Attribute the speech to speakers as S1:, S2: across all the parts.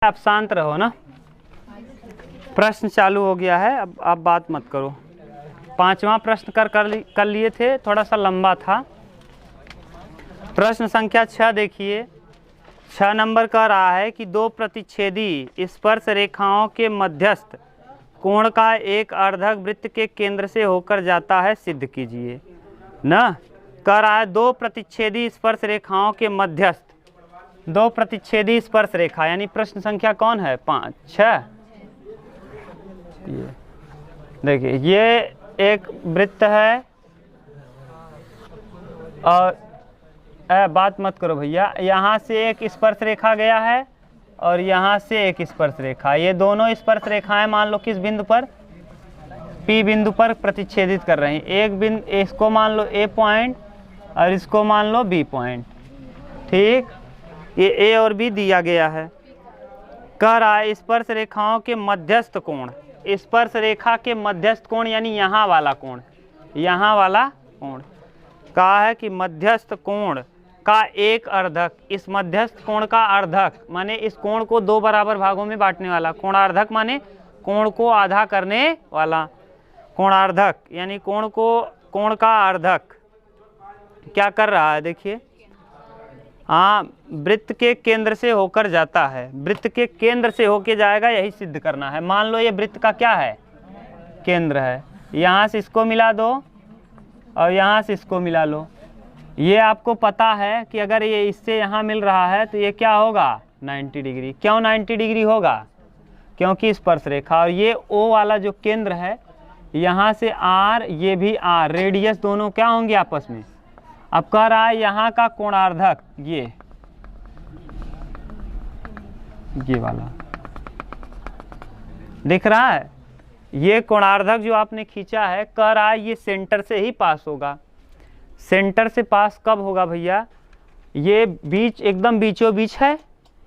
S1: आप शांत रहो ना। प्रश्न चालू हो गया है, अब आप बात मत करो। पांचवा प्रश्न कर लिए थे, थोड़ा सा लंबा था। प्रश्न संख्या 6 देखिए। 6 नंबर कह रहा है कि दो प्रतिच्छेदी स्पर्श रेखाओं के मध्यस्थ कोण का एक अर्धक वृत्त के केंद्र से होकर जाता है, सिद्ध कीजिए। ना कह रहा है दो प्रतिच्छेदी स्पर्श रेखाओं के मध्यस्थ, दो प्रतिच्छेदी स्पर्श रेखा, यानी प्रश्न संख्या कौन है? 5 6। देखिए ये एक वृत्त है और बात मत करो भैया, यहाँ से एक स्पर्श रेखा गया है और यहाँ से एक स्पर्श रेखा। ये दोनों स्पर्श रेखाएं मान लो किस बिंदु पर? P बिंदु पर प्रतिच्छेदित कर रहे हैं। एक बिंदु, इसको मान लो A पॉइंट और इसको मान लो B पॉइंट। ठीक, ये A और B दिया गया है। कह रहा है स्पर्श रेखाओं के मध्यस्थ कोण, स्पर्श रेखा के मध्यस्थ कोण यानी यहाँ वाला कोण, यहाँ वाला कोण। कहा है कि मध्यस्थ कोण का एक अर्धक, इस मध्यस्थ कोण का अर्धक माने इस कोण को दो बराबर भागों में बांटने वाला। कोणार्धक माने कोण को आधा करने वाला। कोणार्धक यानी कोण का अर्धक क्या कर रहा है? देखिए, हाँ, वृत्त के केंद्र से होकर जाता है। वृत्त के केंद्र से होके जाएगा, यही सिद्ध करना है। मान लो ये वृत्त का क्या है? केंद्र है। यहाँ से इसको मिला दो और यहाँ से इसको मिला लो। ये आपको पता है कि अगर ये इससे यहाँ मिल रहा है तो ये क्या होगा? 90 डिग्री। क्यों 90 डिग्री होगा? क्योंकि स्पर्श रेखा और ये O वाला जो केंद्र है, यहाँ से R, ये भी R, रेडियस दोनों क्या होंगे आपस में? अब कह रहा है यहाँ का कोणार्धक, ये वाला दिख रहा है, ये कोणार्धक जो आपने खींचा है, कह रहा है ये सेंटर से ही पास होगा। सेंटर से पास कब होगा भैया? ये बीच एकदम बीचों बीच है,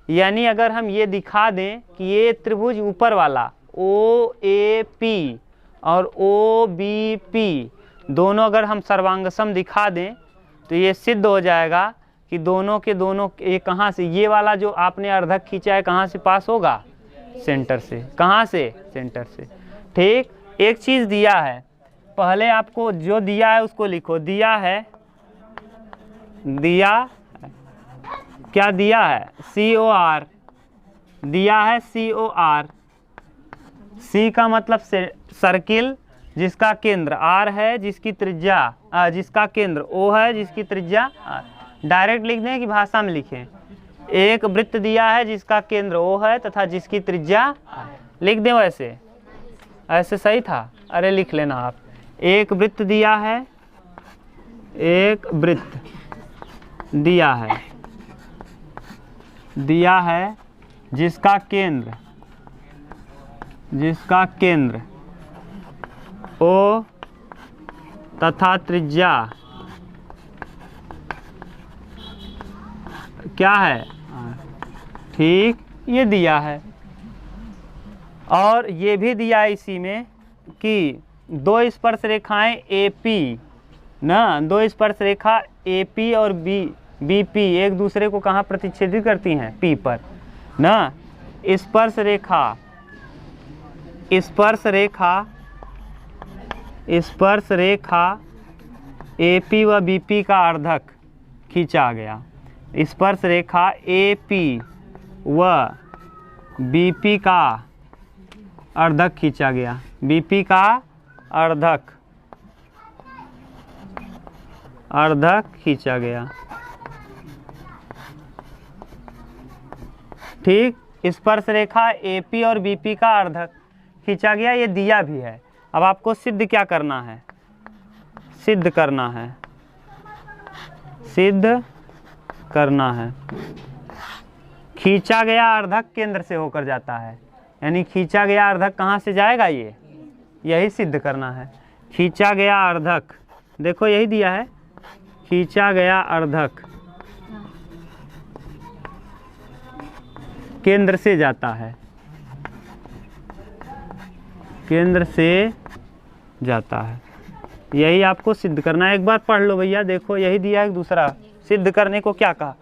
S1: यानी अगर हम ये दिखा दें कि ये त्रिभुज ऊपर वाला OAP और OBP दोनों अगर हम सर्वांगसम दिखा दें तो ये सिद्ध हो जाएगा कि दोनों के दोनों ये कहाँ से, ये वाला जो आपने अर्धक खींचा है कहाँ से पास होगा? सेंटर से। कहाँ से? सेंटर से। ठीक, एक चीज़ दिया है, पहले आपको जो दिया है उसको लिखो। दिया क्या दिया है? COR दिया है, COR। C का मतलब सर्किल जिसका केंद्र R है, जिसकी त्रिज्या जिसका केंद्र O है, जिसकी त्रिज्या R। डायरेक्ट लिख दें कि भाषा में लिखें? एक वृत्त दिया है जिसका केंद्र O है तथा जिसकी त्रिज्या R। लिख दें वैसे? ऐसे सही था? अरे लिख लेना आप। एक वृत्त दिया है, एक वृत्त दिया है जिसका केंद्र O तथा त्रिज्या क्या है? ठीक, ये दिया है। और ये भी दिया है इसी में कि दो स्पर्श रेखाएं AP ना, दो स्पर्श रेखा AP और BP एक दूसरे को कहाँ प्रतिच्छेदित करती हैं? P पर ना। स्पर्श रेखा AP व BP का अर्धक खींचा गया। स्पर्श रेखा AP व BP का अर्धक खींचा गया। BP का अर्धक खींचा गया। ठीक, स्पर्श रेखा AP और BP का अर्धक खींचा गया, ये दिया भी है। अब आपको सिद्ध क्या करना है? सिद्ध करना है। खींचा गया अर्धक केंद्र से होकर जाता है, यानी खींचा गया अर्धक कहाँ से जाएगा? यही सिद्ध करना है। खींचा गया अर्धक, देखो यही दिया है, खींचा गया अर्धक केंद्र से जाता है, केंद्र से जाता है। यही आपको सिद्ध करना है। एक बार पढ़ लो भैया, देखो यही दिया है। दूसरा सिद्ध करने को क्या कहा?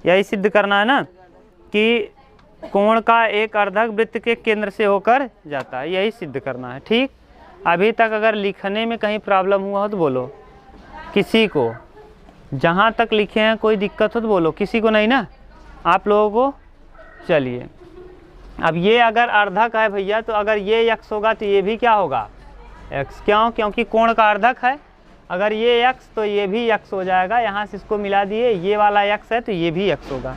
S1: यही सिद्ध करना है ना कि कोण का एक अर्धक वृत्त के केंद्र से होकर जाता है, यही सिद्ध करना है। ठीक, अभी तक अगर लिखने में कहीं प्रॉब्लम हुआ हो तो बोलो, किसी को जहाँ तक लिखे हैं कोई दिक्कत हो तो बोलो, किसी को नहीं ना आप लोगों को। चलिए, अब ये अगर अर्धक है भैया, तो अगर ये x होगा तो ये भी क्या होगा x, क्यों? क्योंकि कोण का अर्धक है। अगर ये x तो ये भी x हो जाएगा, यहाँ से इसको मिला दिए, ये वाला x है तो ये भी x होगा,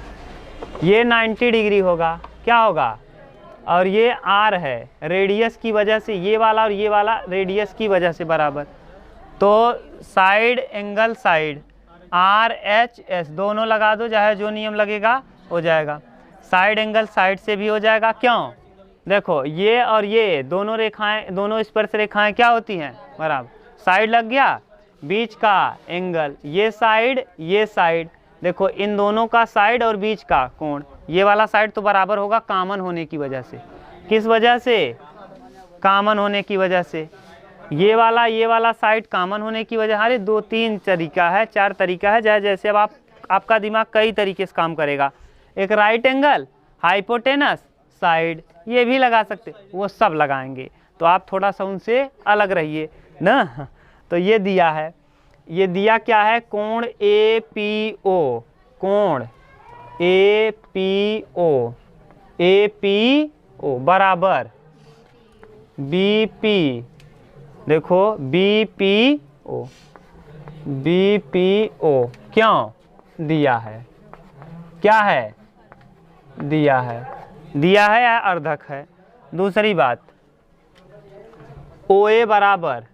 S1: ये 90 डिग्री होगा, क्या होगा? और ये r है, रेडियस की वजह से ये वाला और ये वाला रेडियस की वजह से बराबर, तो साइड एंगल साइड RHS दोनों लगा दो, चाहे जो नियम लगेगा हो जाएगा। साइड एंगल साइड से भी हो जाएगा, क्यों? देखो ये और ये दोनों रेखाएं, दोनों स्पर्श रेखाएं क्या होती हैं? बराबर। साइड लग गया, बीच का एंगल, ये साइड, देखो इन दोनों का साइड और बीच का कोण, ये वाला साइड तो बराबर होगा कॉमन होने की वजह से। किस वजह से? कॉमन होने की वजह से। ये वाला साइड कॉमन होने की वजह, अरे 2-3 तरीका है, 4 तरीका है, जैसे अब आपका दिमाग कई तरीके से काम करेगा। एक राइट एंगल, हाइपोटेनस, साइड, ये भी लगा सकते, वो सब लगाएंगे, तो आप थोड़ा सा उनसे अलग रहिए ना। तो ये दिया है, ये दिया क्या है? कोण APO, कोण APO बराबर BP, देखो BPO क्यों दिया है? क्या है? दिया है या अर्धक है? दूसरी बात, OA बराबर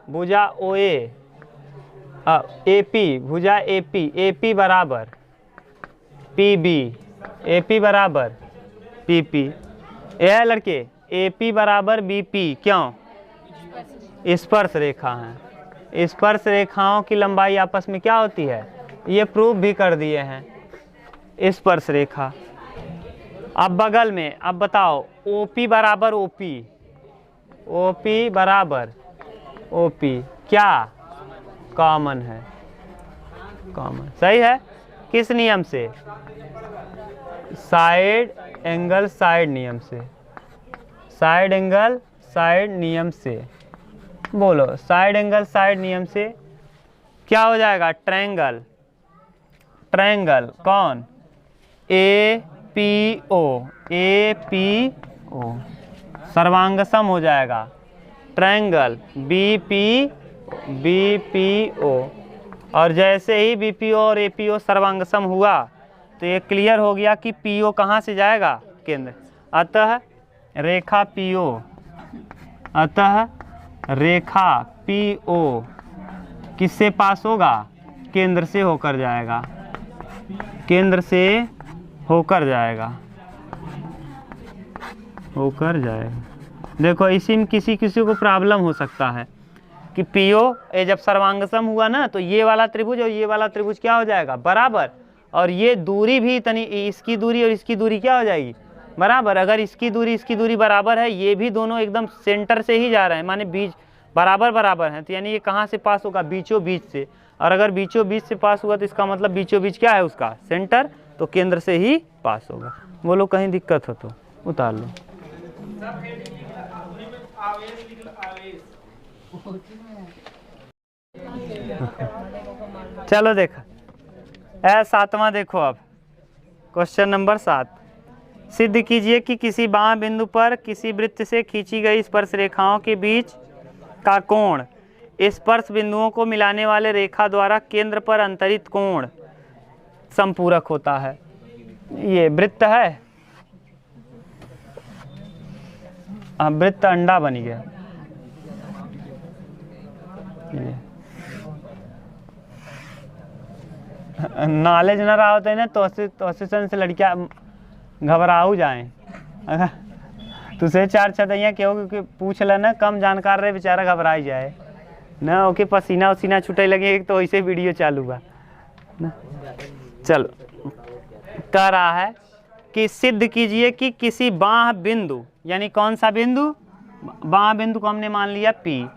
S1: भुजा OA, AP भुजा AP बराबर PB, AP बराबर PP, यह लड़के AP बराबर BP, क्यों? स्पर्श रेखा है, स्पर्श रेखाओं की लंबाई आपस में क्या होती है? ये प्रूफ भी कर दिए हैं, स्पर्श रेखा। अब बगल में, अब बताओ OP बराबर OP बराबर OP, क्या? कॉमन है, कॉमन, सही है। किस नियम से? साइड एंगल साइड नियम से, साइड एंगल साइड नियम से। बोलो, साइड एंगल साइड नियम से क्या हो जाएगा? ट्रायंगल, ट्रायंगल कौन? APO सर्वांगसम हो जाएगा। ट्रायंगल BPO, और जैसे ही BPO और APO सर्वांगसम हुआ तो ये क्लियर हो गया कि PO कहाँ से जाएगा? केंद्र। अतः रेखा PO किससे पास होगा? केंद्र से होकर जाएगा, केंद्र से होकर जाएगा। देखो इसी में किसी को प्रॉब्लम हो सकता है कि PO ये जब सर्वांगसम हुआ ना, तो ये वाला त्रिभुज और ये वाला त्रिभुज क्या हो जाएगा? बराबर, और ये दूरी भी तनी, इसकी दूरी और इसकी दूरी क्या हो जाएगी? बराबर। अगर इसकी दूरी बराबर है, ये भी दोनों एकदम सेंटर से ही जा रहे हैं, माने बीच बराबर हैं, तो यानी ये कहाँ से पास होगा? बीचों बीच से। और अगर बीचों बीच से पास हुआ तो इसका मतलब बीचों बीच क्या है उसका? सेंटर, तो केंद्र से ही पास होगा। बोलो कहीं दिक्कत हो तो उतार लो। चलो देखो, 7वां देखो, अब क्वेश्चन नंबर 7। सिद्ध कीजिए कि किसी बाह्य बिंदु पर किसी वृत्त से खींची गई स्पर्श रेखाओं के बीच का कोण स्पर्श बिंदुओं को मिलाने वाले रेखा द्वारा केंद्र पर अंतरित कोण संपूरक होता है। ये वृत्त है, वृत्त अंडा बन गया। नॉलेज न रहा होता है ना, तो से लड़कियां घबराऊ जाए। अगर तुझे 4 छतैया क्यों क्योंकि पूछ लेना, कम जानकार रहे बेचारा घबराई जाए ना, ओके पसीना उसीना छूटे लगे तो ऐसे वीडियो चालू हुआ ना। चलो, कह रहा है कि सिद्ध कीजिए कि किसी बाह्य बिंदु, यानी कौन सा बिंदु? बाह्य बिंदु को हमने मान लिया P।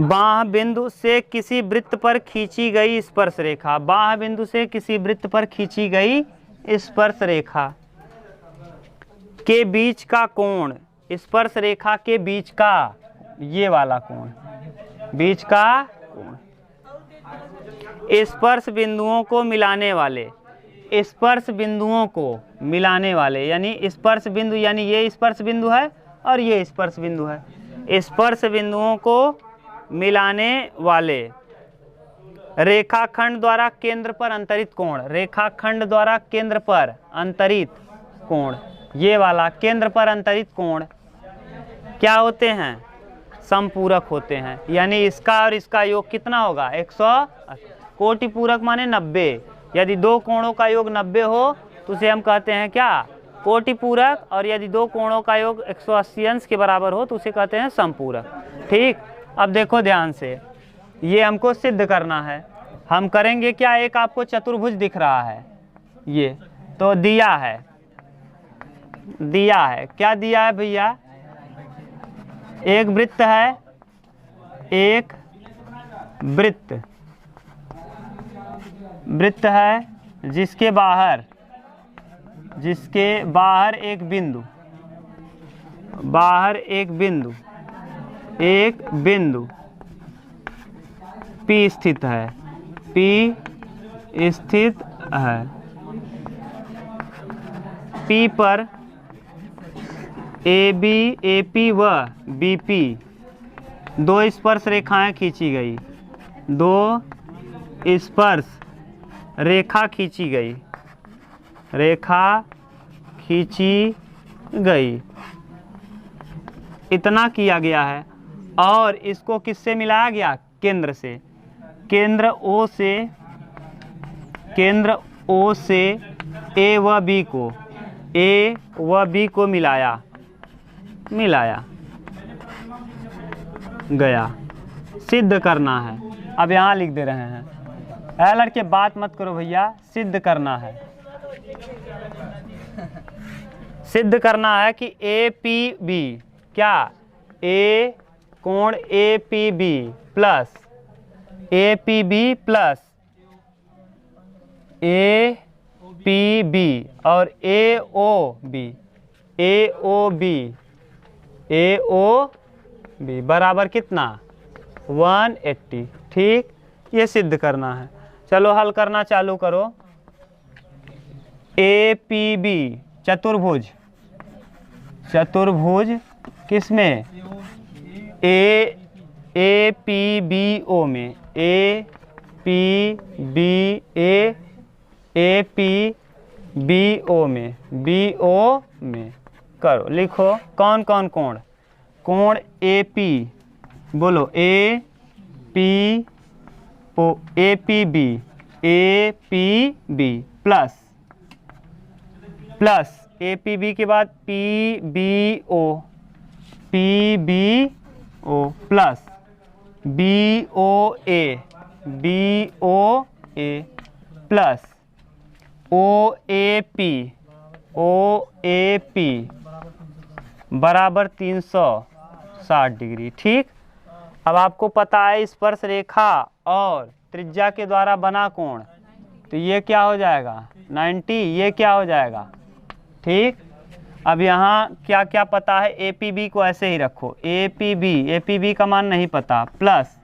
S1: बाह्य बिंदु से किसी वृत्त पर खींची गई स्पर्श रेखा, बाह्य बिंदु से किसी वृत्त पर खींची गई स्पर्श रेखा के बीच का कोण, स्पर्श रेखा के बीच का, ये वाला कोण, बीच का कोण। स्पर्श बिंदुओं को मिलाने वाले, स्पर्श बिंदुओं को मिलाने वाले, यानी स्पर्श बिंदु, यानी ये स्पर्श बिंदु है और ये स्पर्श बिंदु है। स्पर्श बिंदुओं को मिलाने वाले रेखाखंड द्वारा केंद्र पर अंतरित कोण, रेखाखंड द्वारा केंद्र पर अंतरित कोण, ये वाला केंद्र पर अंतरित कोण क्या होते हैं? समपूरक होते हैं। यानी इसका और इसका योग कितना होगा? 100। कोटि पूरक माने 90। यदि दो कोणों का योग 90 हो तो उसे हम कहते हैं क्या? कोटि पूरक। और यदि दो कोणों का योग 180 अंश के बराबर हो तो उसे कहते हैं समपूरक। ठीक, अब देखो ध्यान से, ये हमको सिद्ध करना है। हम करेंगे क्या? एक आपको चतुर्भुज दिख रहा है, ये तो दिया है, क्या दिया है भैया? एक वृत्त है, एक वृत्त है जिसके बाहर एक बिंदु, P स्थित है, P पर AP व BP दो स्पर्श रेखाएं खींची गई, रेखा खींची गई, इतना किया गया है। और इसको किससे मिलाया गया? केंद्र से, केंद्र O से A व B को मिलाया गया। सिद्ध करना है। अब यहाँ लिख दे रहे हैं, लड़के बात मत करो भैया, सिद्ध करना है। सिद्ध करना है कि APB क्या? कोण APB प्लस APB और AOB बराबर कितना? 180। ठीक, ये सिद्ध करना है। चलो हल करना चालू करो। APB चतुर्भुज किसमें? APBO में, APBO में करो। लिखो कौन कौन कोण? कोण AP, बोलो APB प्लस APB के बाद PBO plus BOA plus OAP बराबर 360 डिग्री। ठीक, अब आपको पता है स्पर्श रेखा और त्रिज्या के द्वारा बना कोण, तो ये क्या हो जाएगा? 90। ये क्या हो जाएगा? ठीक, अब यहाँ क्या क्या पता है? APB को ऐसे ही रखो, APB का मान नहीं पता, प्लस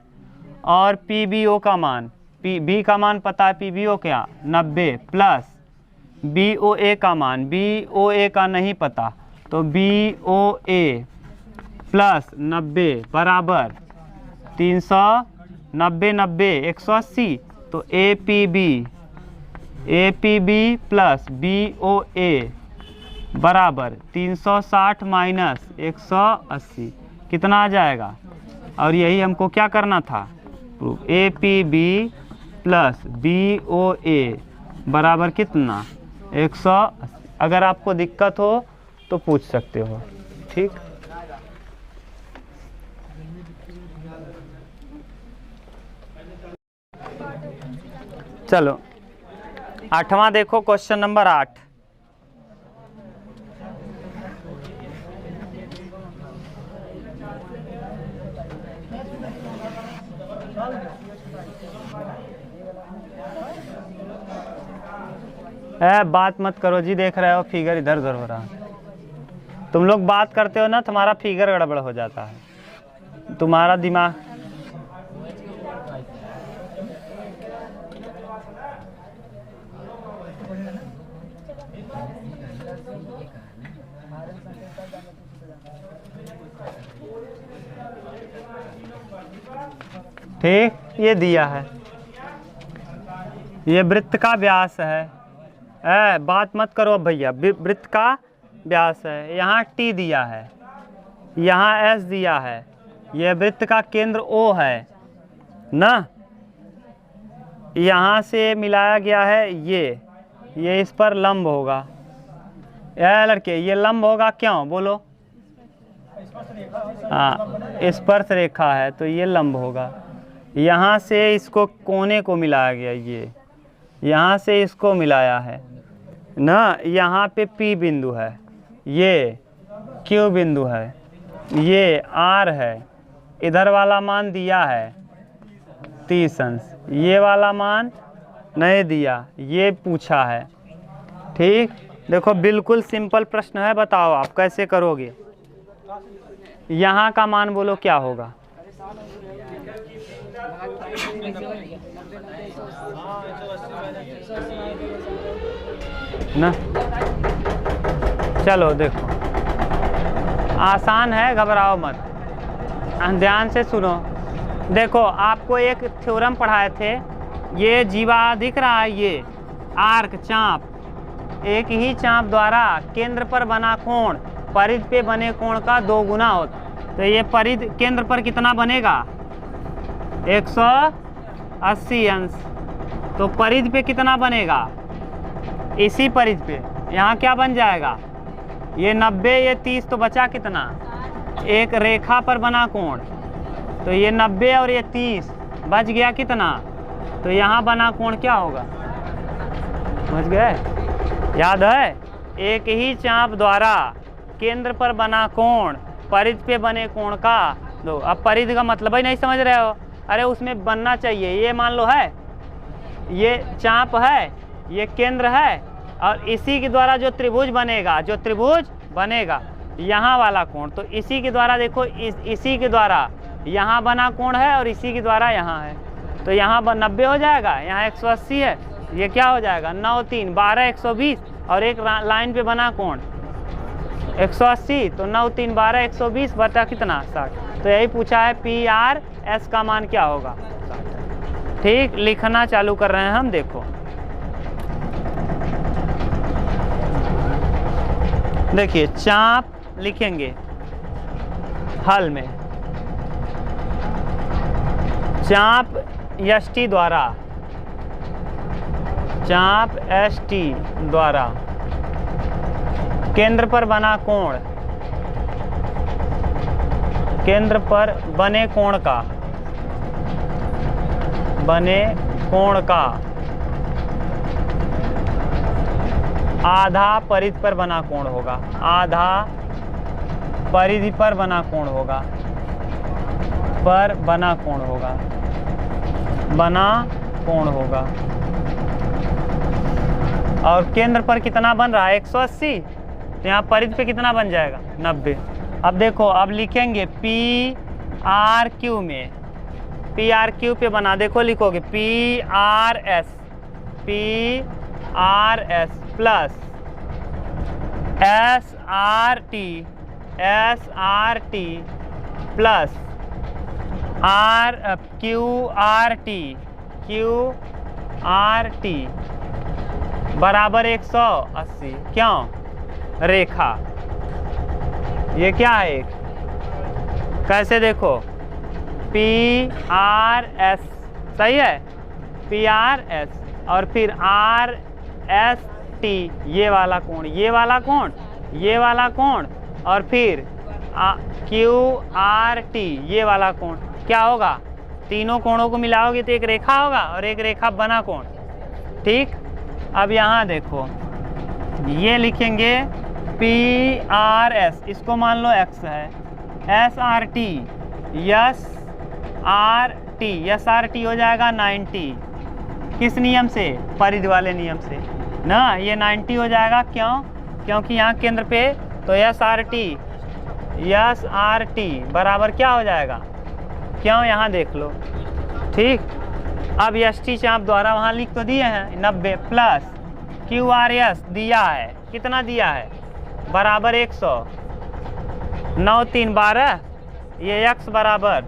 S1: और PBO का मान, B का मान पता है, PBO क्या? 90 प्लस BOA का मान, BOA का नहीं पता, तो BOA प्लस 90 बराबर 390 180। तो APB प्लस BOA बराबर 360 माइनस 180 कितना आ जाएगा? और यही हमको क्या करना था? प्रूफ। APB प्लस BOA बराबर कितना? 180। अगर आपको दिक्कत हो तो पूछ सकते हो। ठीक, चलो 8वां देखो, क्वेश्चन नंबर 8। बात मत करो जी, देख रहे हो फिगर इधर उधर हो रहा है। तुम लोग बात करते हो ना, तुम्हारा फिगर गड़बड़ हो जाता है, तुम्हारा दिमाग। ठीक, ये दिया है, ये वृत्त का व्यास है। बात मत करो अब भैया, वृत्त का व्यास है। यहाँ T दिया है, यहाँ S दिया है, ये वृत्त का केंद्र O है ना, यहाँ से मिलाया गया है, ये इस पर लंब होगा। लड़के ये लंब होगा, क्यों बोलो? हाँ, स्पर्श रेखा है तो ये लंब होगा। यहाँ से इसको कोने को मिलाया गया, यहाँ से इसको मिलाया है ना, यहाँ पे P बिंदु है, ये Q बिंदु है, ये R है, इधर वाला मान दिया है 30 अंश, ये वाला मान नहीं दिया, ये पूछा है। ठीक, देखो बिल्कुल सिंपल प्रश्न है, बताओ आप कैसे करोगे। यहाँ का मान बोलो क्या होगा? ना, चलो देखो आसान है, घबराओ मत, ध्यान से सुनो। देखो आपको एक थ्योरम पढ़ाए थे, ये जीवा दिख रहा है, ये आर्क चाप, एक ही चाप द्वारा केंद्र पर बना कोण परिधि पे बने कोण का 2 गुना होता, तो ये परिधि केंद्र पर कितना बनेगा? 180 अंश। तो परिधि पे कितना बनेगा? इसी परिधि पे यहाँ क्या बन जाएगा? ये 90, ये 30, तो बचा कितना? एक रेखा पर बना कोण, तो ये 90 और ये 30, बच गया कितना? तो यहाँ बना कोण क्या होगा? समझ गए? याद है? एक ही चाप द्वारा केंद्र पर बना कोण परिधि पे बने कोण का 2। अब परिधि का मतलब ही नहीं समझ रहे हो? अरे उसमें बनना चाहिए, ये मान लो है, ये चाप है, ये केंद्र है, और इसी के द्वारा जो त्रिभुज बनेगा, यहाँ वाला कोण, तो इसी के द्वारा देखो, इसी के द्वारा यहाँ बना कोण है और इसी के द्वारा यहाँ है, तो यहाँ 90 हो जाएगा, यहाँ 180 है, ये क्या हो जाएगा? 9 3 12 120, और एक लाइन पे बना कोण 180, तो 9 3 12 120 बटा कितना? 60। तो यही पूछा है, PRS का मान क्या होगा? 60। ठीक, लिखना चालू कर रहे हैं हम, देखो देखिए, चाप लिखेंगे हल में, चाप ST द्वारा, चाप ST द्वारा केंद्र पर बना कोण, केंद्र पर बने कोण का आधा परिधि पर बना कोण होगा, आधा परिधि पर बना कोण होगा, बना कोण होगा। और केंद्र पर कितना बन रहा है? 180, तो यहाँ परिधि पे कितना बन जाएगा? 90। अब देखो, अब लिखेंगे PRQ में, PRQ पे बना, देखो लिखोगे PRS plus SRT plus QRT बराबर 180। क्यों? रेखा, ये क्या है? एक कैसे देखो, PRS, सही है, PRS, और फिर RST, ये वाला कोण, और फिर QRT, ये वाला कोण, क्या होगा? तीनों कोणों को मिलाओगे तो एक रेखा होगा, और एक रेखा बना कोण। ठीक, अब यहाँ देखो, ये लिखेंगे PRS, इसको मान लो x है, SRT हो जाएगा 90, किस नियम से? परिधि वाले नियम से ना, ये 90 हो जाएगा। क्यों? क्योंकि यहाँ केंद्र पे तो एस आर टी बराबर क्या हो जाएगा, क्यों यहाँ देख लो। ठीक, अब एस टी चाप द्वारा वहाँ लिख तो दिए हैं 90 प्लस क्यू आर एस दिया है, कितना दिया है, बराबर 100, 9 3 12, ये x बराबर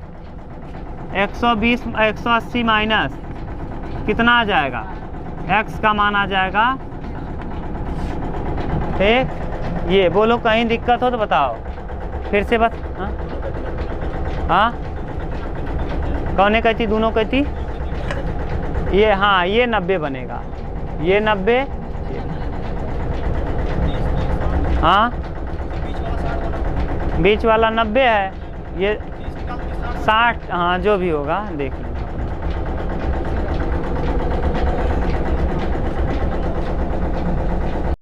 S1: 120 180 माइनस कितना आ जाएगा, x का मान आ जाएगा। ठीक, ये बोलो कहीं दिक्कत हो तो बताओ फिर से बस। हाँ हाँ, कौन कहती, दोनों कहती, ये हाँ ये 90 बनेगा, ये 90, हाँ बीच वाला 90 है, ये 60, हाँ जो भी होगा देख लो।